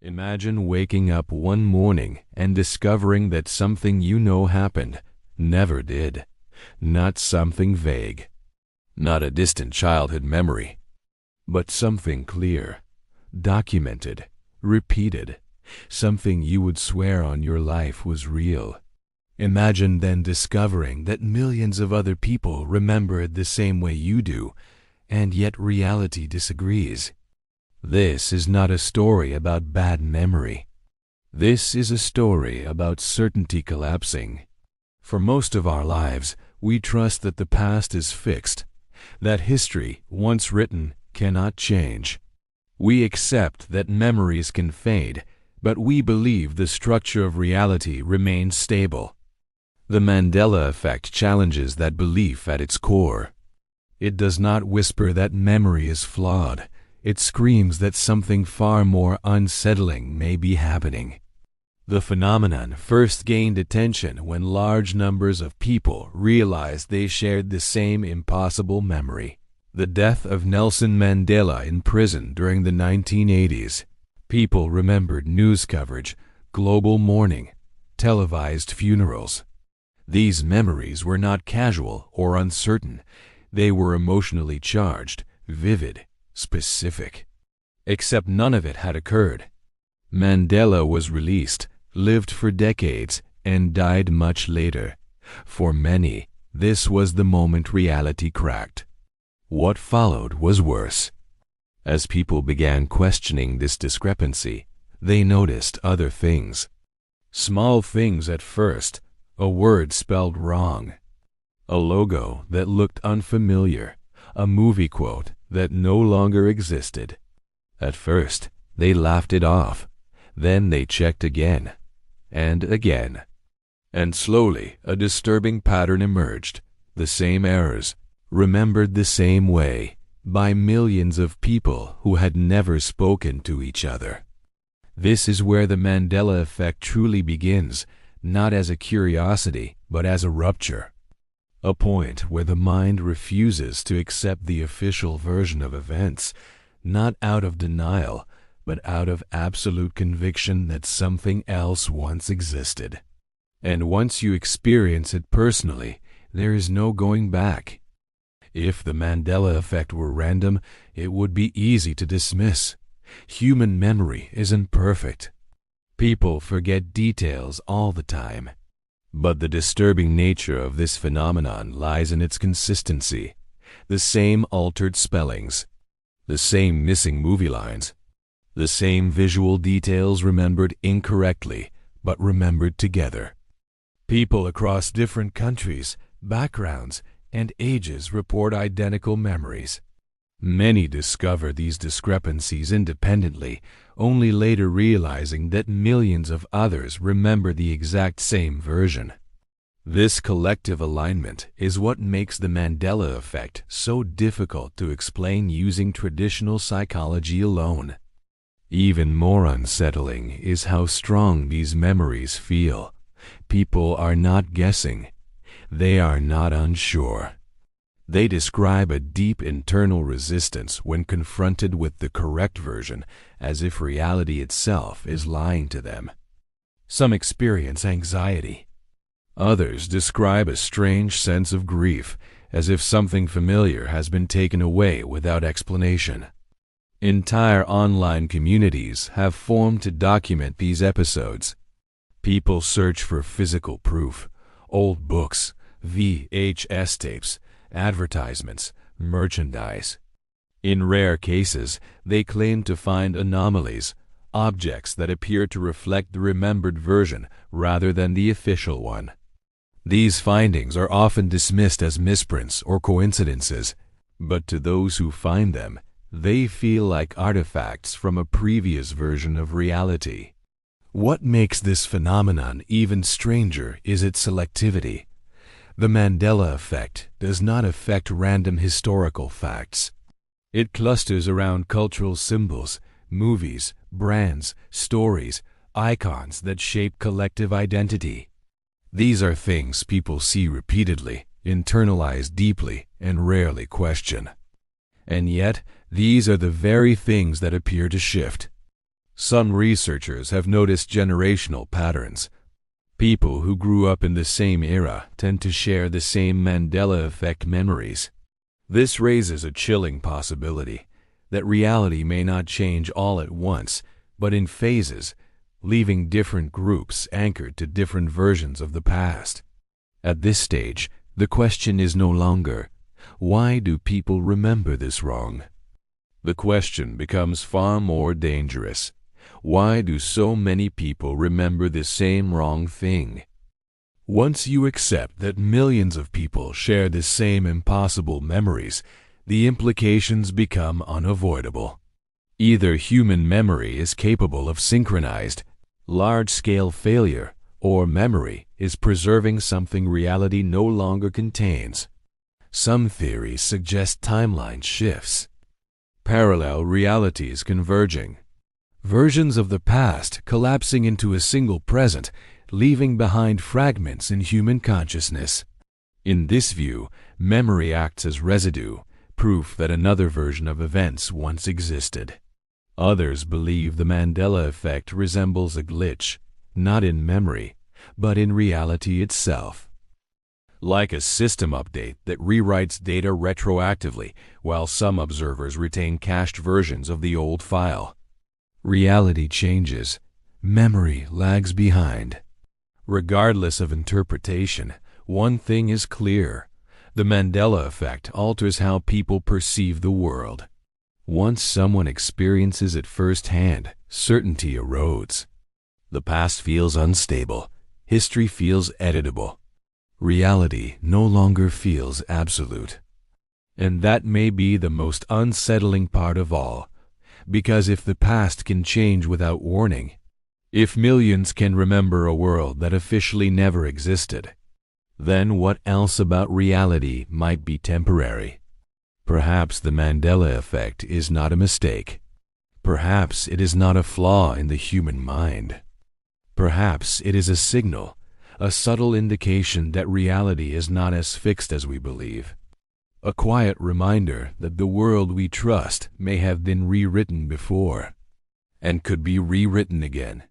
Imagine waking up one morning and discovering that something you know happened, never did. Not something vague, not a distant childhood memory, but something clear, documented, repeated, something you would swear on your life was real. Imagine then discovering that millions of other people remember it the same way you do, and yet reality disagrees. This is not a story about bad memory. This is a story about certainty collapsing. For most of our lives, we trust that the past is fixed, that history, once written, cannot change. We accept that memories can fade, but we believe the structure of reality remains stable. The Mandela effect challenges that belief at its core. It does not whisper that memory is flawed. It screams that something far more unsettling may be happening. The phenomenon first gained attention when large numbers of people realized they shared the same impossible memory: the death of Nelson Mandela in prison during the 1980s. People remembered news coverage, global mourning, televised funerals. These memories were not casual or uncertain. They were emotionally charged, vivid, specific. Except none of it had occurred. Mandela was released, lived for decades, and died much later. For many, this was the moment reality cracked. What followed was worse. As people began questioning this discrepancy, they noticed other things. Small things at first: a word spelled wrong, a logo that looked unfamiliar, a movie quote that no longer existed. At first, they laughed it off. Then they checked again, and again. And slowly, a disturbing pattern emerged. The same errors, remembered the same way, by millions of people who had never spoken to each other. This is where the Mandela effect truly begins, not as a curiosity, but as a rupture. A point where the mind refuses to accept the official version of events, not out of denial, but out of absolute conviction that something else once existed. And once you experience it personally, there is no going back. If the Mandela effect were random, it would be easy to dismiss. Human memory isn't perfect. People forget details all the time. But the disturbing nature of this phenomenon lies in its consistency. The same altered spellings, the same missing movie lines, the same visual details remembered incorrectly, but remembered together. People across different countries, backgrounds, and ages report identical memories. Many discover these discrepancies independently, only later realizing that millions of others remember the exact same version. This collective alignment is what makes the Mandela effect so difficult to explain using traditional psychology alone. Even more unsettling is how strong these memories feel. People are not guessing. They are not unsure. They describe a deep internal resistance when confronted with the correct version, as if reality itself is lying to them. Some experience anxiety. Others describe a strange sense of grief, as if something familiar has been taken away without explanation. Entire online communities have formed to document these episodes. People search for physical proof: old books, VHS tapes, advertisements, merchandise. In rare cases, they claim to find anomalies, objects that appear to reflect the remembered version rather than the official one. These findings are often dismissed as misprints or coincidences, but to those who find them, they feel like artifacts from a previous version of reality. What makes this phenomenon even stranger is its selectivity. The Mandela effect does not affect random historical facts. It clusters around cultural symbols, movies, brands, stories, icons that shape collective identity. These are things people see repeatedly, internalize deeply, and rarely question. And yet, these are the very things that appear to shift. Some researchers have noticed generational patterns. People who grew up in the same era tend to share the same Mandela effect memories. This raises a chilling possibility that reality may not change all at once, but in phases, leaving different groups anchored to different versions of the past. At this stage, the question is no longer, why do people remember this wrong? The question becomes far more dangerous. Why do so many people remember the same wrong thing? Once you accept that millions of people share the same impossible memories, the implications become unavoidable. Either human memory is capable of synchronized, large-scale failure, or memory is preserving something reality no longer contains. Some theories suggest timeline shifts, parallel realities converging, versions of the past collapsing into a single present, leaving behind fragments in human consciousness. In this view, memory acts as residue, proof that another version of events once existed. Others believe the Mandela effect resembles a glitch, not in memory, but in reality itself. Like a system update that rewrites data retroactively, while some observers retain cached versions of the old file. Reality changes, memory lags behind. Regardless of interpretation, one thing is clear: the Mandela effect alters how people perceive the world. Once someone experiences it firsthand, certainty erodes. The past feels unstable, history feels editable. Reality no longer feels absolute. And that may be the most unsettling part of all, because if the past can change without warning, if millions can remember a world that officially never existed, then what else about reality might be temporary? Perhaps the Mandela effect is not a mistake. Perhaps it is not a flaw in the human mind. Perhaps it is a signal, a subtle indication that reality is not as fixed as we believe. A quiet reminder that the world we trust may have been rewritten before, and could be rewritten again.